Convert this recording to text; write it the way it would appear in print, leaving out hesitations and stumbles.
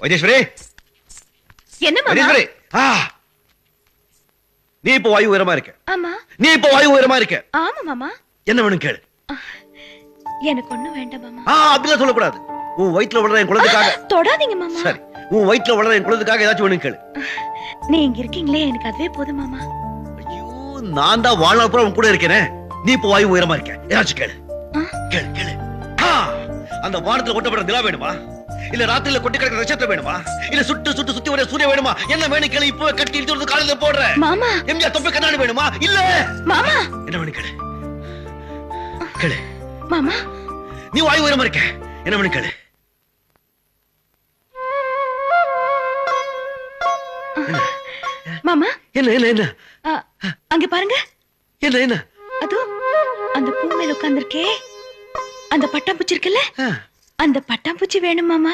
வைத்தீஸ்வரி, என்ன மாமா? வைத்தீஸ்வரி, நீ இப்போ வாயு உயரமா இருக்க. ஆமா. நீ இப்போ வாயு உயரமா இருக்க. ஆமா மாமா. என்ன வேணும் கேளு. எனக்கு ஒண்ணும் வேண்டாம் மாமா. அப்படிலாம் சொல்லக்கூடாது. உன் வயிற்றுல வளர என் குழந்தைக்காக. தொடாதீங்க மாமா. சரி, உன் வயிற்றுல வளர என் குழந்தைக்காக ஏதாச்சும் வேணும் கேளு. நீ இங்க இருக்கீங்களே, எனக்கு அதுவே போதும் மாமா. ஐயோ, நான் தான் வாழ்நாள் பூரா உன் கூட இருக்கேன். நீ இப்போ வாயு உயரமா இருக்க. ஏதாச்சும் கேளு. கேளு கேளு. அந்த வானத்துல ஒட்டப்பட்ட நிலா வேணுமா? இல்ல ராத்திரில கொட்டி கிடக்கிற நட்சத்திரம் வேணுமா? இல்ல சுட்டு சுட்டு சுத்தி வர சூரிய வேணுமா? என்ன வேணும் கேளு. இப்போ கட்டி இழுத்து காலையில போடுற மாமா. எம்ஜிஆர் தொப்பை கண்ணாடி வேணுமா? இல்ல மாமா. என்ன வேணும் கேளு. கேளு மாமா. நீ வாயு உயரமா இருக்க. என்ன வேணும் கேளு. மாமா. என்ன என்ன என்ன? அங்க பாருங்க. என்ன என்ன? அதோ அந்த பூ மேல உட்கார்ந்திருக்கே, அந்த பட்டாம்பூச்சி இருக்குல்ல, அந்த பட்டாம்பூச்சி வேணும் மாமா.